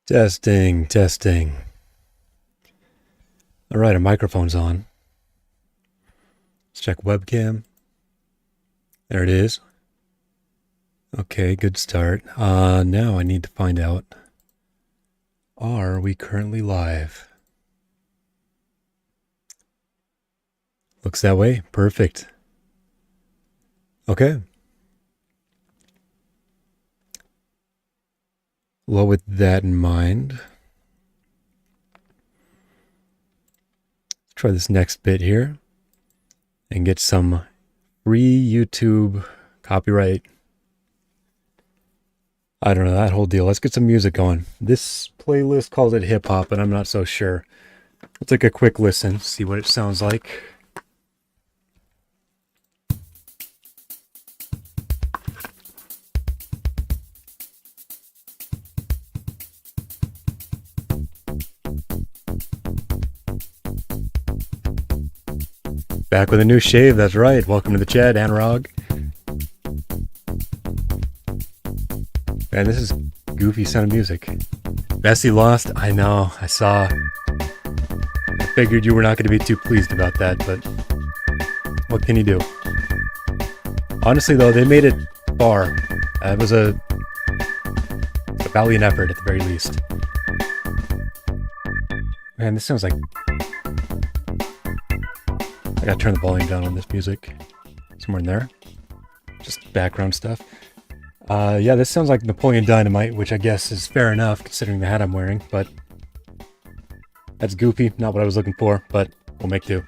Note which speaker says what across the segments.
Speaker 1: Testing, testing. All right, our microphone's on. Let's check webcam. There it is. Okay, good start. Now I need to find out, are we currently live? Looks that way. Perfect. Okay. Well, with that in mind, let's try this next bit here and get some free YouTube copyright. I don't know, that whole deal. Let's get some music going. This playlist calls it hip hop, and I'm not so sure. Let's take a quick listen, see what it sounds like. Back with a new shave, that's right. Welcome to the chat, Anurag. Man, this is goofy sound of music. Bessie lost? I know, I saw. I figured you were not going to be too pleased about that, but what can you do? Honestly, though, they made it far. It was a valiant effort, at the very least. Man, this sounds like... I gotta turn the volume down on this music. Somewhere in there. Just background stuff. Yeah, this sounds like Napoleon Dynamite, which I guess is fair enough considering the hat I'm wearing, but that's goofy, not what I was looking for, but we'll make do.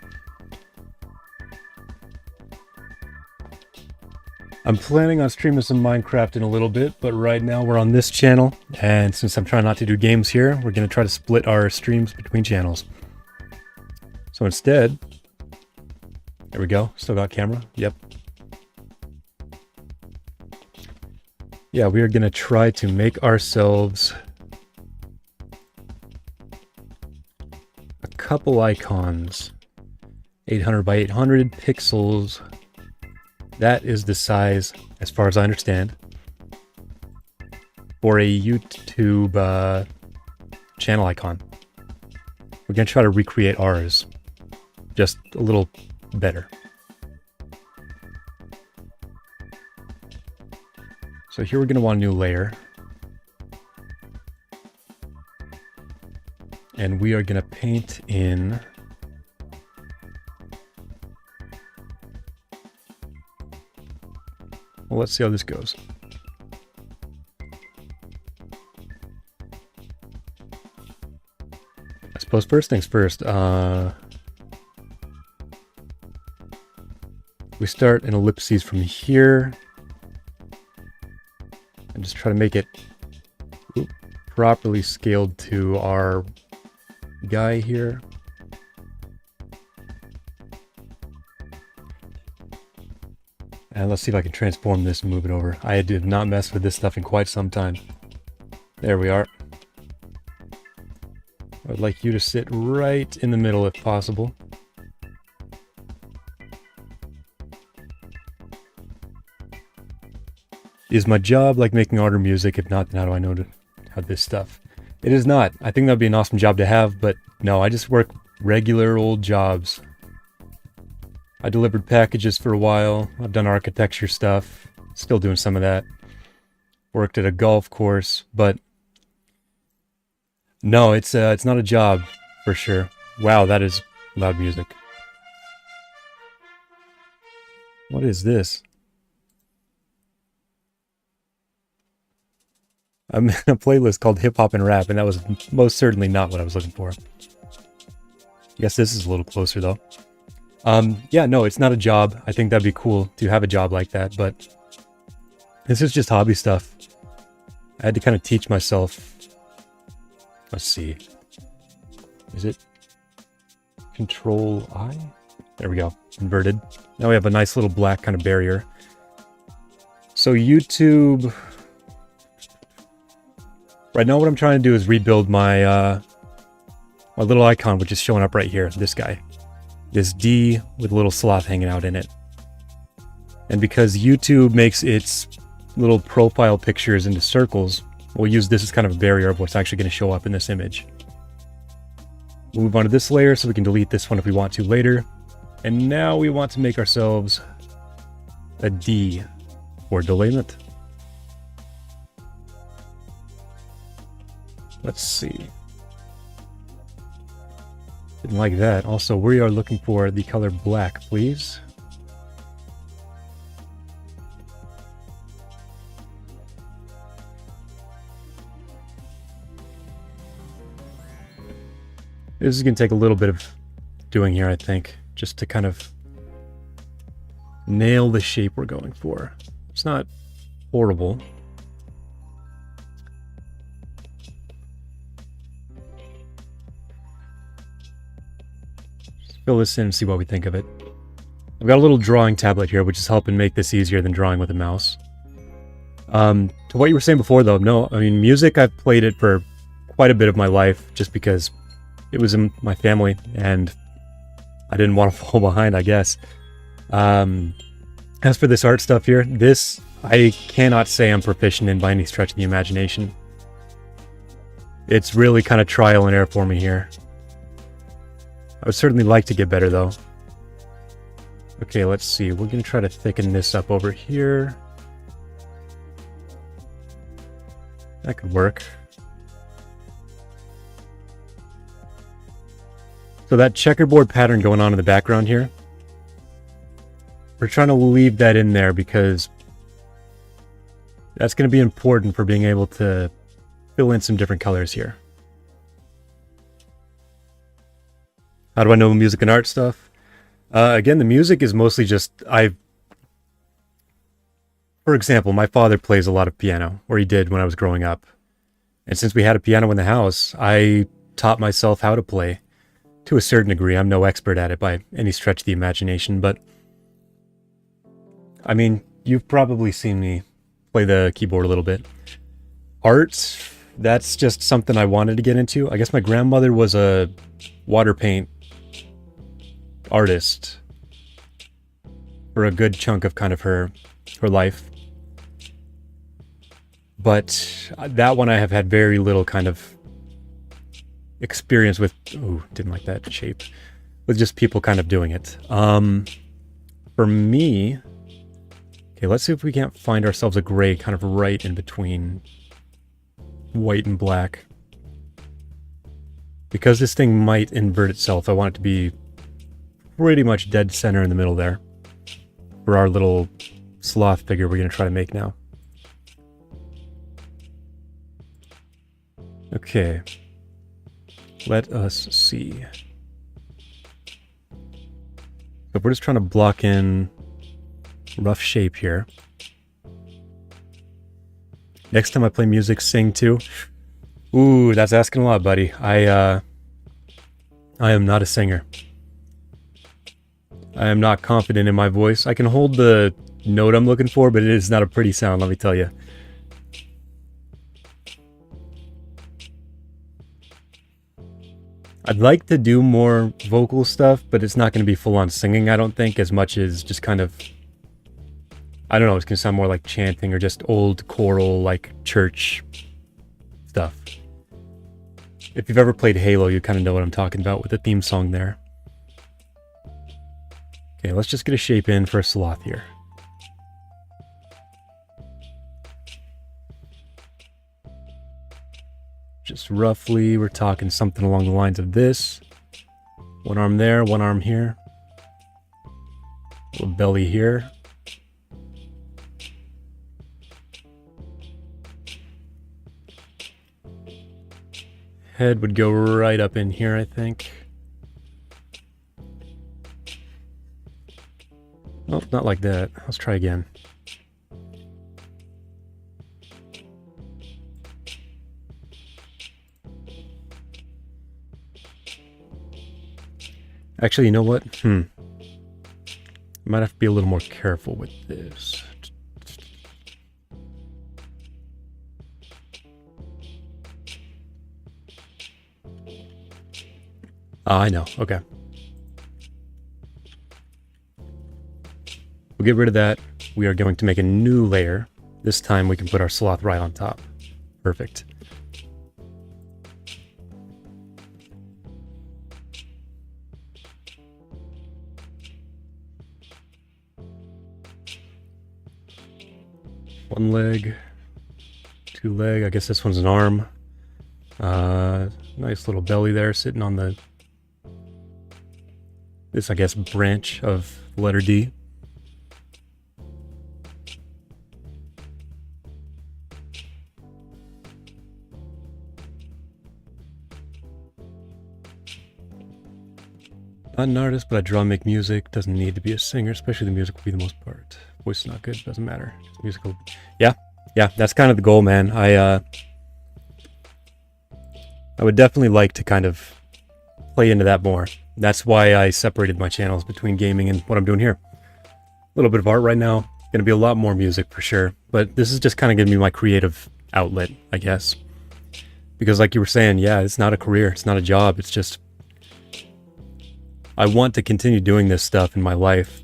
Speaker 1: I'm planning on streaming some Minecraft in a little bit, but right now we're on this channel, and since I'm trying not to do games here, we're going to try to split our streams between channels. So instead, there we go, still got camera, yep. Yeah, we are going to try to make ourselves a couple icons. 800 by 800 pixels. That is the size, as far as I understand, for a YouTube channel icon. We're going to try to recreate ours, just a little better. So here we're going to want a new layer. And we are going to paint in well, let's see how this goes. I suppose first things first. We start an ellipses from here. And just try to make it properly scaled to our guy here. And let's see if I can transform this and move it over. I did not mess with this stuff in quite some time. There we are. I'd like you to sit right in the middle if possible. Is my job like making art or music? If not, then how do I know to have this stuff? It is not. I think that'd be an awesome job to have, but no, I just work regular old jobs. I delivered packages for a while. I've done architecture stuff. Still doing some of that. Worked at a golf course, but no, it's not a job for sure. Wow, that is loud music. What is this? I'm in a playlist called Hip Hop and Rap, and that was most certainly not what I was looking for. I guess this is a little closer, though. Yeah, no, it's not a job. I think that'd be cool to have a job like that, but this is just hobby stuff. I had to kind of teach myself. Let's see. Is it Control I? There we go. Inverted. Now we have a nice little black kind of barrier. So YouTube... Right now what I'm trying to do is rebuild my my little icon, which is showing up right here, this guy. This D with a little sloth hanging out in it. And because YouTube makes its little profile pictures into circles, We'll use this as kind of a barrier of what's actually going to show up in this image. We'll move on to this layer so we can delete this one if we want to later. And now we want to make ourselves a D for delayment. Let's see. Didn't like that. Also, we are looking for the color black, please. This is going to take a little bit of doing here, I think, just to kind of nail the shape we're going for. It's not horrible. Just fill this in and see what we think of it. I've got a little drawing tablet here, which is helping make this easier than drawing with a mouse. To what you were saying before, though, no, I mean, music, I've played it for quite a bit of my life, just because it was in my family, and I didn't want to fall behind, I guess. As for this art stuff here, this I cannot say I'm proficient in by any stretch of the imagination. It's really kind of trial and error for me here. I would certainly like to get better, though. Okay, let's see. We're going to try to thicken this up over here. That could work. So that checkerboard pattern going on in the background here, we're trying to leave that in there because that's going to be important for being able to fill in some different colors here. How do I know music and art stuff? Again, the music is mostly just, for example, my father plays a lot of piano, or he did when I was growing up. And since we had a piano in the house, I taught myself how to play. To a certain degree. I'm no expert at it by any stretch of the imagination, but I mean, you've probably seen me play the keyboard a little bit. Art, that's just something I wanted to get into. I guess my grandmother was a water paint artist for a good chunk of kind of her life. But that one I have had very little kind of experience with. Oh, didn't like that shape. With just people kind of doing it. For me, okay, let's see if we can't find ourselves a gray kind of right in between white and black. Because this thing might invert itself, I want it to be pretty much dead center in the middle there for our little sloth figure we're going to try to make now. Okay. Let us see. So we're just trying to block in rough shape here. Next time I play music, sing too. Ooh, that's asking a lot, buddy. I am not a singer. I am not confident in my voice. I can hold the note I'm looking for, but it is not a pretty sound, let me tell you. I'd like to do more vocal stuff, but it's not going to be full-on singing, I don't think, as much as just kind of, I don't know, it's going to sound more like chanting or just old choral, like church stuff. If you've ever played Halo, you kind of know what I'm talking about with the theme song there. Okay, let's just get a shape in for a sloth here. Just roughly, we're talking something along the lines of this. One arm there, one arm here. Little belly here. Head would go right up in here, I think. Oh, not like that. Let's try again. Actually, you know what? I might have to be a little more careful with this. I know. Okay. We'll get rid of that. We are going to make a new layer. This time we can put our sloth right on top. Perfect. One leg, two leg. I guess this one's an arm. Nice little belly there sitting on this, I guess, branch of the letter D. Not an artist, but I draw and make music. Doesn't need to be a singer, especially the music will be the most part. Voice is not good, doesn't matter. Just musical. Yeah, that's kind of the goal, man. I would definitely like to kind of play into that more. That's why I separated my channels between gaming and what I'm doing here. A little bit of art right now. Gonna be a lot more music for sure. But this is just kind of giving me my creative outlet, I guess. Because like you were saying, yeah, it's not a career. It's not a job. It's just... I want to continue doing this stuff in my life.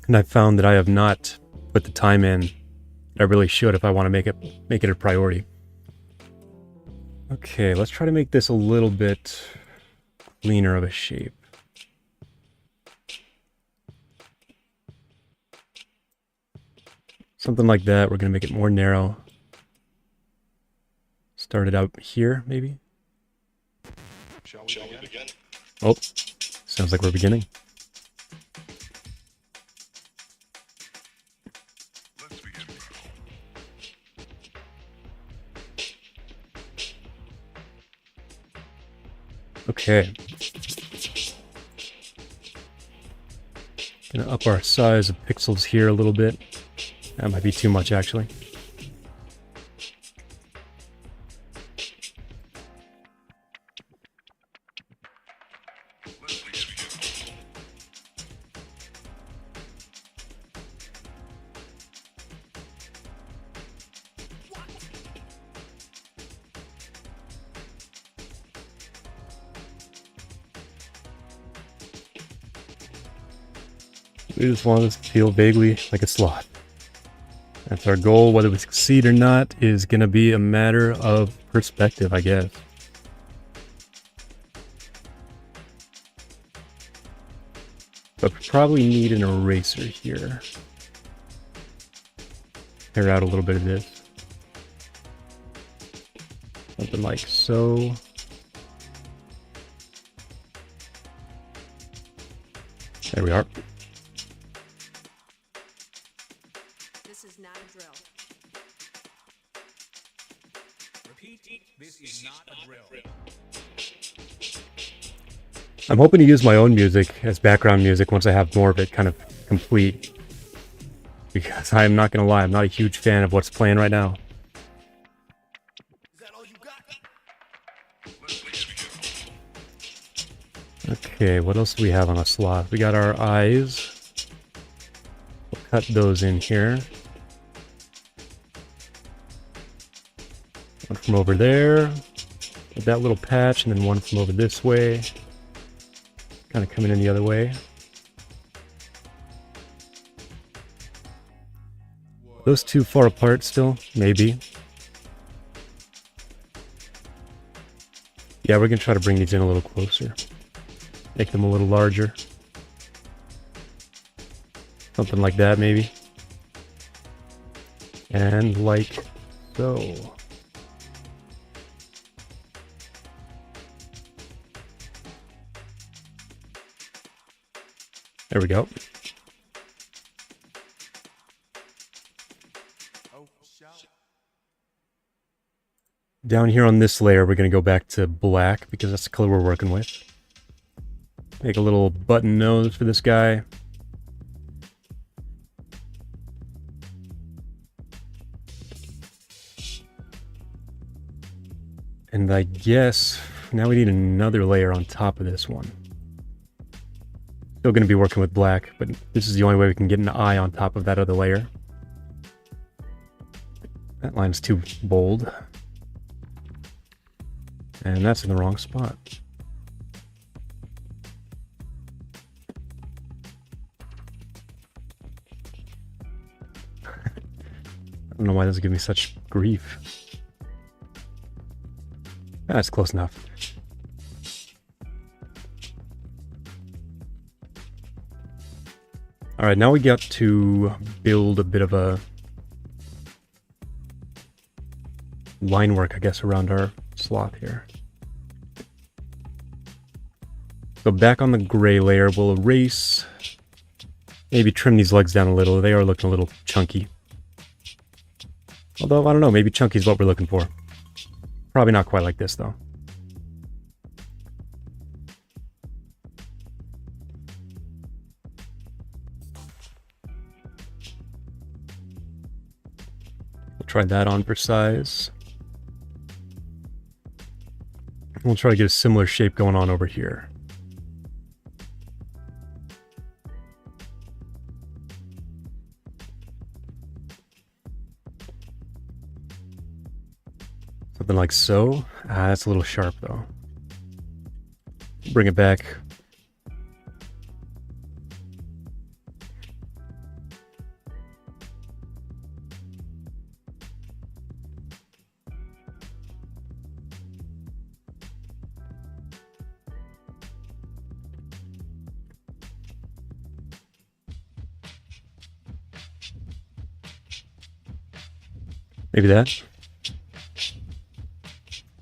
Speaker 1: And I've found that I have not put the time in that I really should if I want to make it a priority. Okay, let's try to make this a little bit cleaner of a shape. Something like that. We're going to make it more narrow. Start it out here, maybe?
Speaker 2: Shall we begin?
Speaker 1: Oh, sounds like we're beginning.
Speaker 2: Let's begin.
Speaker 1: Okay. Gonna up our size of pixels here a little bit. That might be too much, actually.
Speaker 2: Let's begin.
Speaker 1: We just want this to feel vaguely like a sloth. That's our goal. Whether we succeed or not is going to be a matter of perspective, I guess. But we probably need an eraser here. Tear out a little bit of this. Something like so. There we are.
Speaker 3: This is not a drill.
Speaker 4: Repeat, this is not a drill.
Speaker 1: I'm hoping to use my own music as background music once I have more of it kind of complete. Because I'm not going to lie, I'm not a huge fan of what's playing right now.
Speaker 2: Is that all you got? Let's begin.
Speaker 1: Okay, what else do we have on a slot? We got our eyes. We'll cut those in here. One from over there. With that little patch, and then one from over this way. Kind of coming in the other way. Those two far apart still? Maybe. Yeah, we're going to try to bring these in a little closer. Make them a little larger. Something like that, maybe. And like so. There we go.
Speaker 2: Oh, shall
Speaker 1: Down here on this layer, we're going to go back to black because that's the color we're working with. Make a little button nose for this guy. And I guess now we need another layer on top of this one. Still going to be working with black, but this is the only way we can get an eye on top of that other layer. That line's too bold. And that's in the wrong spot. I don't know why this is giving me such grief. That's close enough. All right, now we got to build a bit of a line work, I guess, around our sloth here. So back on the gray layer, we'll erase, maybe trim these legs down a little. They are looking a little chunky. Although, I don't know, maybe chunky is what we're looking for. Probably not quite like this, though. We'll try that on for size. We'll try to get a similar shape going on over here. Something like so. That's a little sharp though. Bring it back. Maybe that.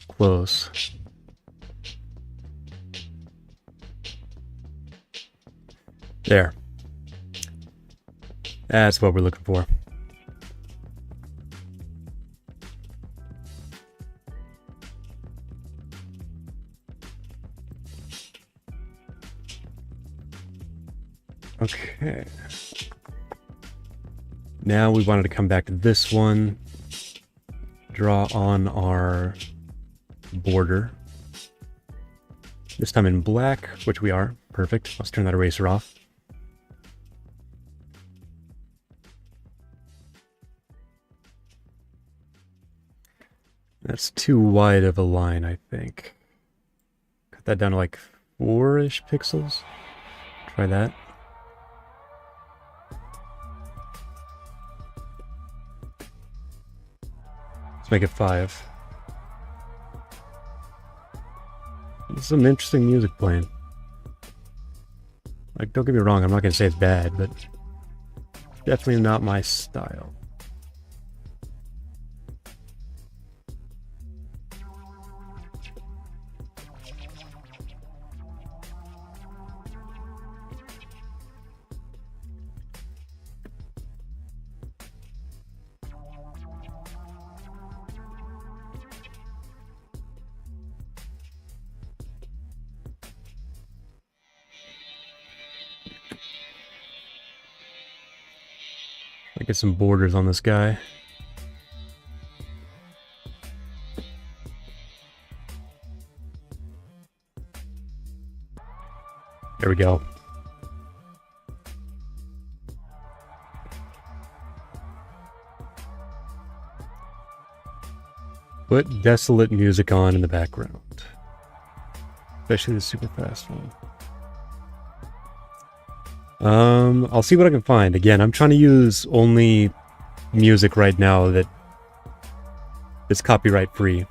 Speaker 1: Close. There. That's what we're looking for. Okay. Now we wanted to come back to this one. Draw on our border. This time in black, which we are. Perfect. Let's turn that eraser off. That's too wide of a line, I think. Cut that down to like 4-ish pixels. Try that. Let's make it 5. There's some interesting music playing. Like, don't get me wrong, I'm not gonna say it's bad, but definitely not my style. I get some borders on this guy. There we go. Put desolate music on in the background. Especially the super fast one. I'll see what I can find. Again, I'm trying to use only music right now that is copyright free.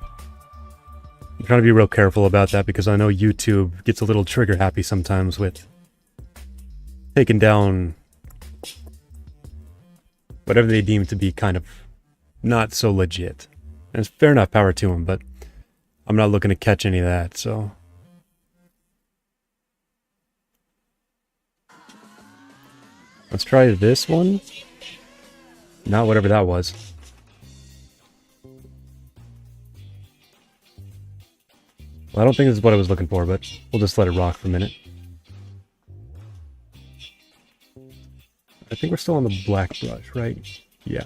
Speaker 1: I'm trying to be real careful about that because I know YouTube gets a little trigger happy sometimes with taking down whatever they deem to be kind of not so legit. And it's fair enough, power to them, but I'm not looking to catch any of that, so... Let's try this one. Not whatever that was. Well, I don't think this is what I was looking for, but we'll just let it rock for a minute. I think we're still on the black brush, right? Yeah.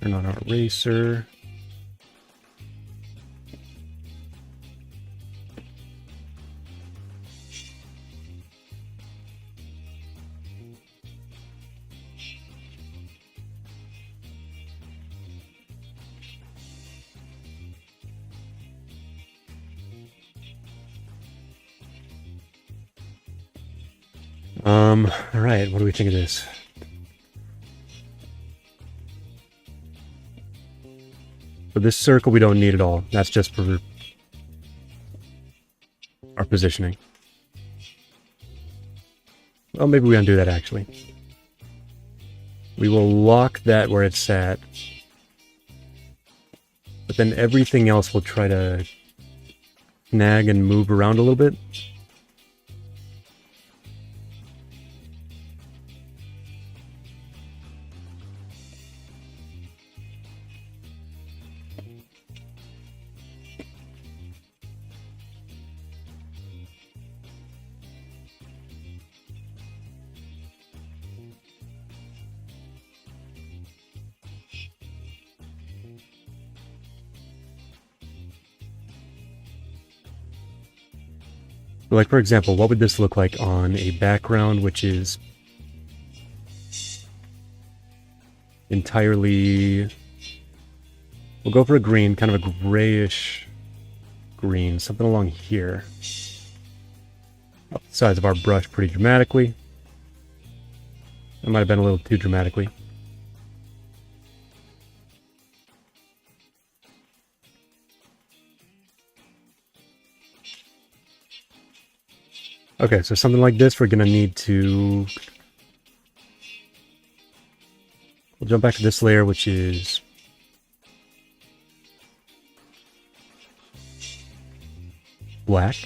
Speaker 1: Turn on our eraser. All right, what do we think of this? For this circle, we don't need it all. That's just for our positioning. Well, maybe we undo that, actually. We will lock that where it's at. But then everything else will try to snag and move around a little bit. Like, for example, what would this look like on a background which is entirely... We'll go for a green, kind of a grayish green, something along here. Up the sides of our brush pretty dramatically. That might have been a little too dramatically. Okay, so something like this, we're gonna need to... We'll jump back to this layer, which is... black.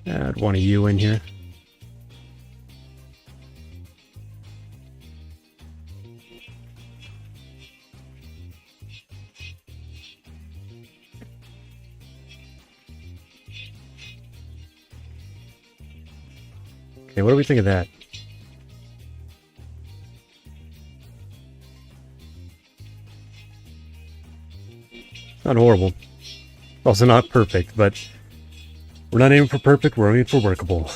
Speaker 1: I'd want a U in here. Okay, what do we think of that? Not horrible. Also not perfect, but we're not aiming for perfect, we're aiming for workable.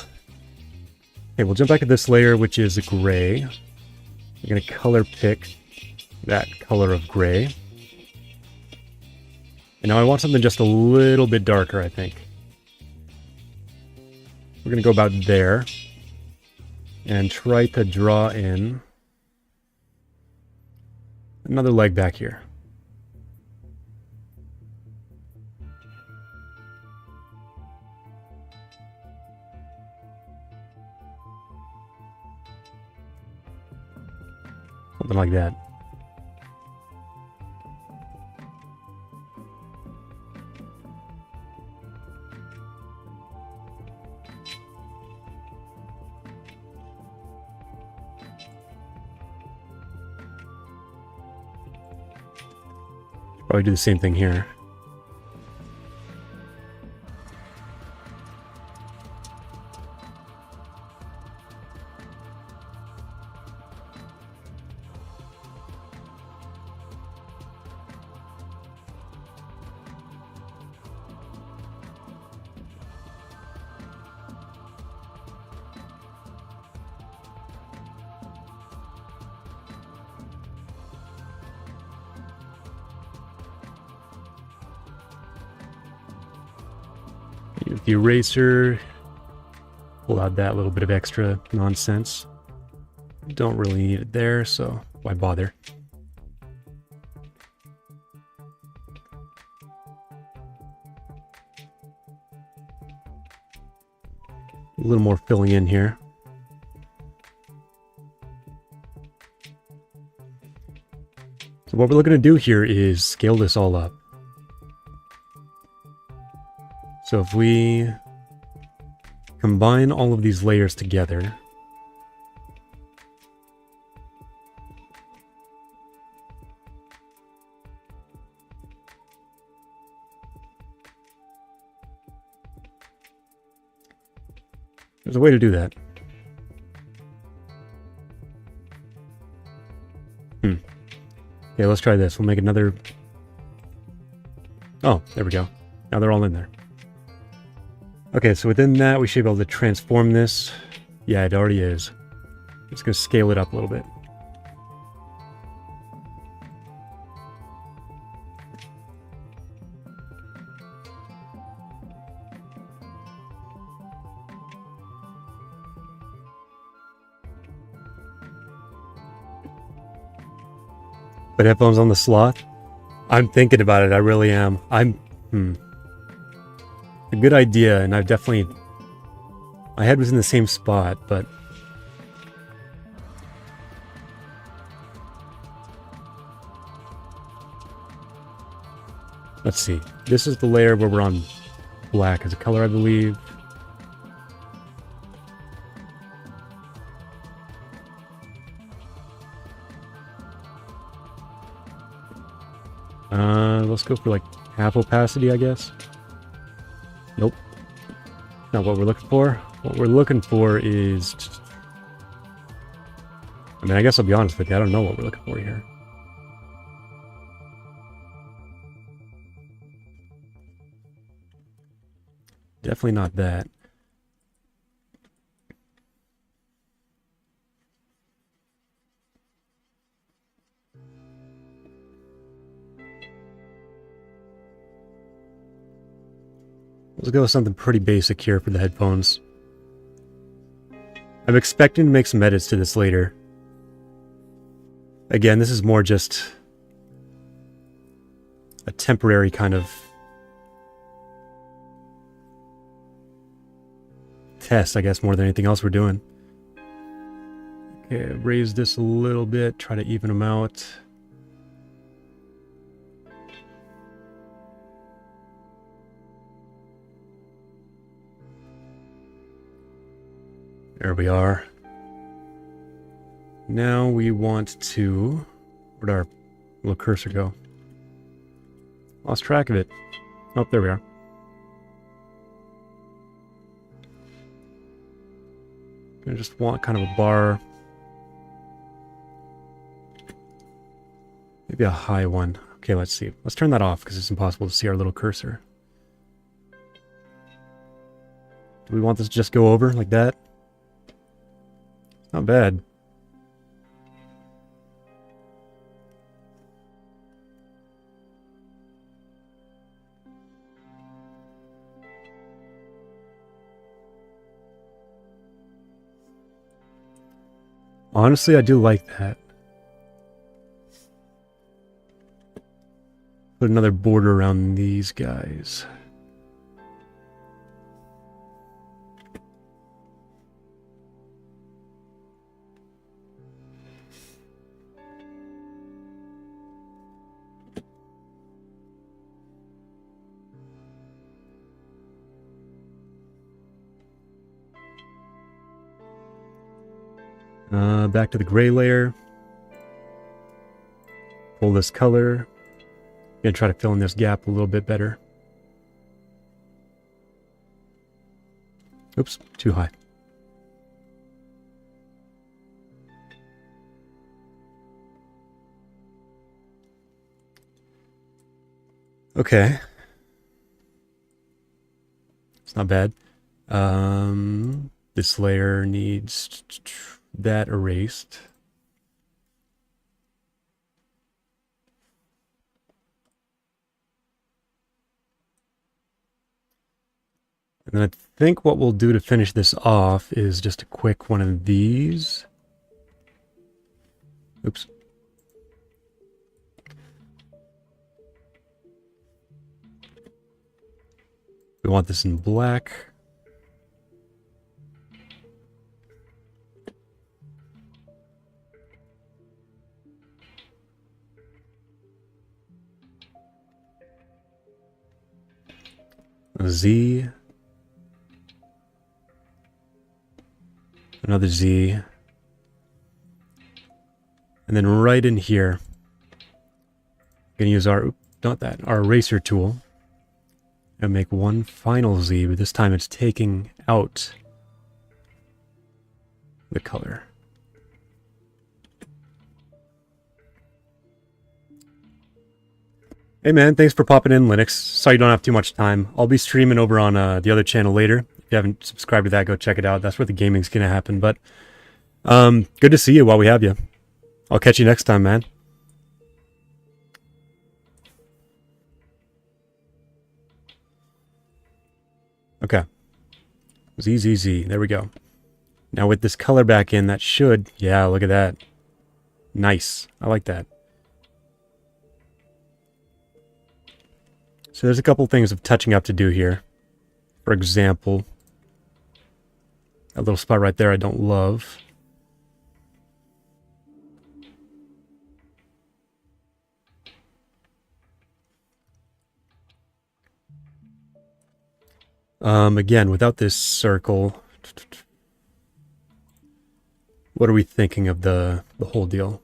Speaker 1: Okay, we'll jump back to this layer, which is a gray. We're going to color pick that color of gray. And now I want something just a little bit darker, I think. We're going to go about there. And try to draw in another leg back here. Something like that. Probably do the same thing here. Use the eraser, pull out that little bit of extra nonsense. Don't really need it there, so why bother? A little more filling in here. So what we're looking to do here is scale this all up. So if we combine all of these layers together, there's a way to do that. Okay, let's try this. We'll make another... Oh, there we go. Now they're all in there. Okay, so within that, we should be able to transform this. Yeah, it already is. Just going to scale it up a little bit. Put headphones on the sloth? I'm thinking about it, I really am. A good idea, and I've definitely... My head was in the same spot, but... Let's see. This is the layer where we're on black as a color, I believe. Let's go for like half opacity, I guess. Nope. Not what we're looking for. What we're looking for is... I mean, I guess I'll be honest with you. I don't know what we're looking for here. Definitely not that. Let's go with something pretty basic here for the headphones. I'm expecting to make some edits to this later. Again, this is more just a temporary kind of test, I guess, more than anything else we're doing. Okay, raise this a little bit, try to even them out. There we are. Now we want to... Where'd our little cursor go? Lost track of it. Oh, there we are. I just want kind of a bar. Maybe a high one. Okay, let's see. Let's turn that off because it's impossible to see our little cursor. Do we want this to just go over like that? Not bad. Honestly, I do like that. Put another border around these guys. Back to the gray layer. Pull this color. Gonna try to fill in this gap a little bit better. Oops, too high. Okay. It's not bad. This layer needs that erased. And then I think what we'll do to finish this off is just a quick one of these. Oops. We want this in black. A Z. Another Z. And then right in here, we're gonna use our, our eraser tool and make one final Z, but this time it's taking out the color. Hey man, thanks for popping in, Linux. Sorry you don't have too much time. I'll be streaming over on the other channel later. If you haven't subscribed to that, go check it out. That's where the gaming's gonna happen. But good to see you while we have you. I'll catch you next time, man. Okay. Z. There we go. Now with this color back in, that should... Yeah, look at that. Nice. I like that. So there's a couple things of touching up to do here. For example, that little spot right there I don't love. Again, without this circle, what are we thinking of the whole deal?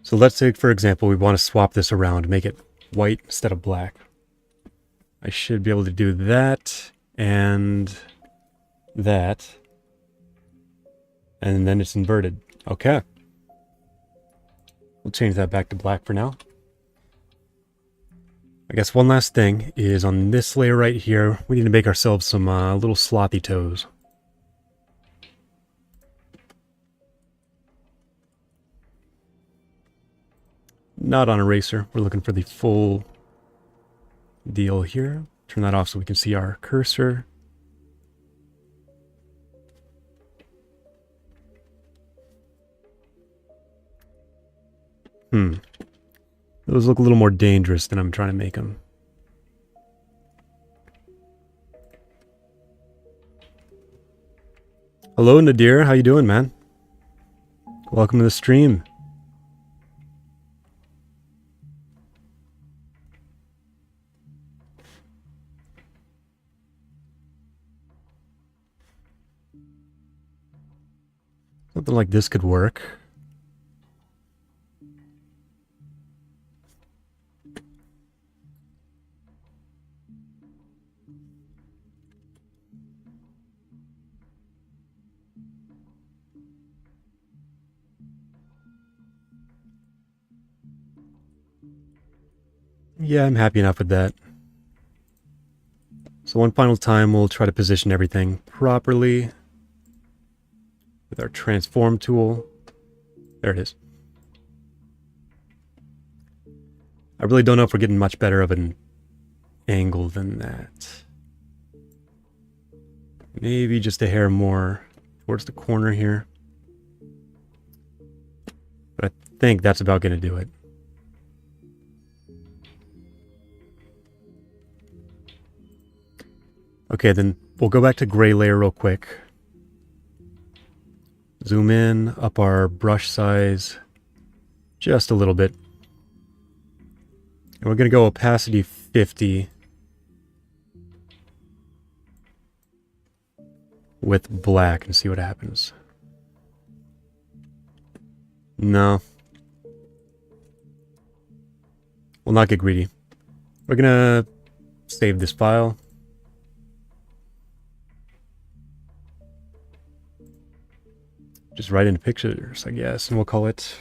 Speaker 1: So let's say, for example, we want to swap this around, make it white instead of black. I should be able to do that, and that, and then it's inverted. Okay. We'll change that back to black for now. I guess one last thing is on this layer right here, we need to make ourselves some little slothy toes. Not on eraser. We're looking for the full deal here. Turn that off so we can see our cursor. Those look a little more dangerous than I'm trying to make them. Hello, Nadir. How you doing, man? Welcome to the stream. Something like this could work. Yeah, I'm happy enough with that. So one final time, we'll try to position everything properly with our transform tool. There it is. I really don't know if we're getting much better of an angle than that. Maybe just a hair more towards the corner here. But I think that's about going to do it. Okay, then we'll go back to gray layer real quick. Zoom in, up our brush size just a little bit. And we're going to go opacity 50 with black and see what happens. No. We'll not get greedy. We're going to save this file. Just write into pictures, I guess, and we'll call it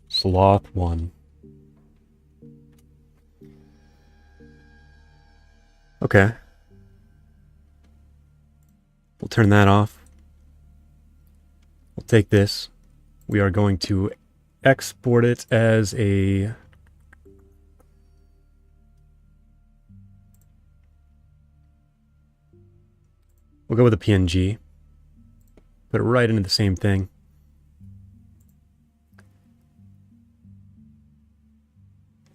Speaker 1: Sloth 1. Okay. We'll turn that off. We'll take this. We are going to export it as a... We'll go with a PNG. Put it right into the same thing.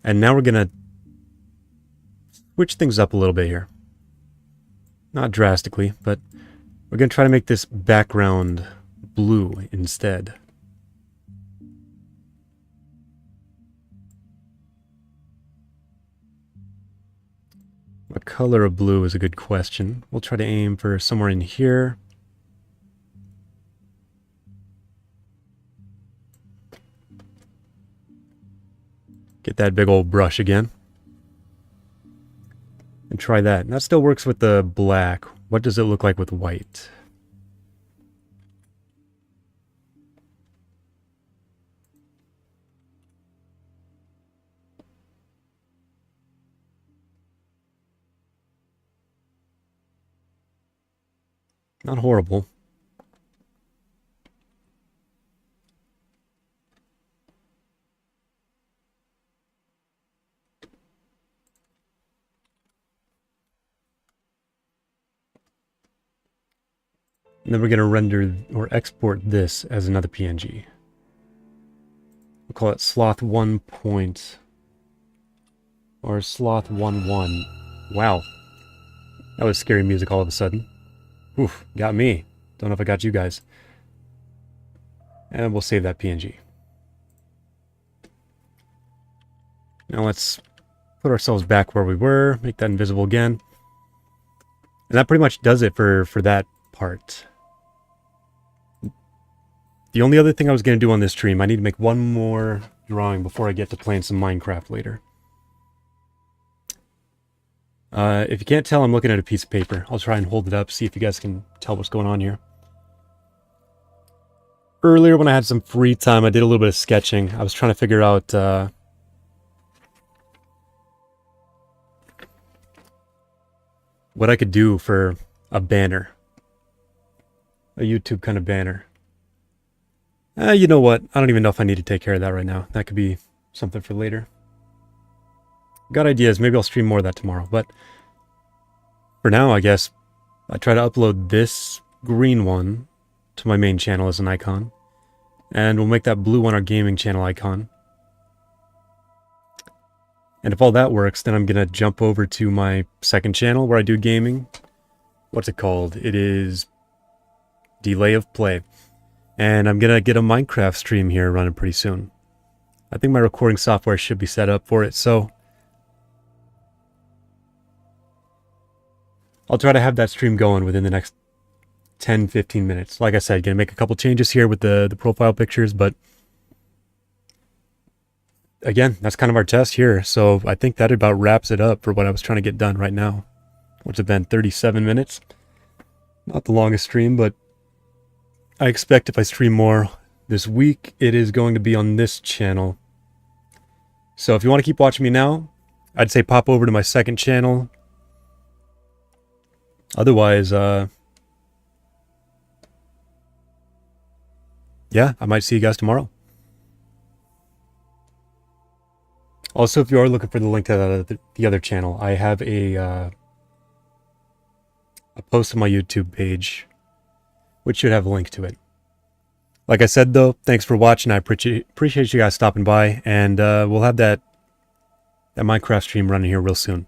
Speaker 1: And now we're going to switch things up a little bit here. Not drastically, but we're going to try to make this background blue instead. What color of blue is a good question. We'll try to aim for somewhere in here. Get that big old brush again. And try that. And that still works with the black. What does it look like with white? Not horrible. And then we're going to render or export this as another PNG. We'll call it sloth 1 point or sloth 11. Wow. That was scary music all of a sudden. Oof, got me. Don't know if I got you guys. And we'll save that PNG. Now let's put ourselves back where we were, make that invisible again. And that pretty much does it for that part. The only other thing I was going to do on this stream, I need to make one more drawing before I get to playing some Minecraft later. If you can't tell, I'm looking at a piece of paper. I'll try and hold it up, see if you guys can tell what's going on here. Earlier when I had some free time, I did a little bit of sketching. I was trying to figure out what I could do for a banner. A YouTube kind of banner. You know what? I don't even know if I need to take care of that right now. That could be something for later. Got ideas. Maybe I'll stream more of that tomorrow. But for now, I guess I try to upload this green one to my main channel as an icon. And we'll make that blue one our gaming channel icon. And if all that works, then I'm going to jump over to my second channel where I do gaming. What's it called? It is Delay of Play. And I'm going to get a Minecraft stream here running pretty soon. I think my recording software should be set up for it, so I'll try to have that stream going within the next 10-15 minutes. Like I said, going to make a couple changes here with the profile pictures, but again, that's kind of our test here. So I think that about wraps it up for what I was trying to get done right now. What's it been, 37 minutes? Not the longest stream, but I expect if I stream more this week, it is going to be on this channel. So if you want to keep watching me now, I'd say pop over to my second channel. Otherwise, yeah, I might see you guys tomorrow. Also, if you are looking for the link to the other channel, I have a post on my YouTube page, which should have a link to it. Like I said, though, thanks for watching. I appreciate you guys stopping by, and we'll have that Minecraft stream running here real soon.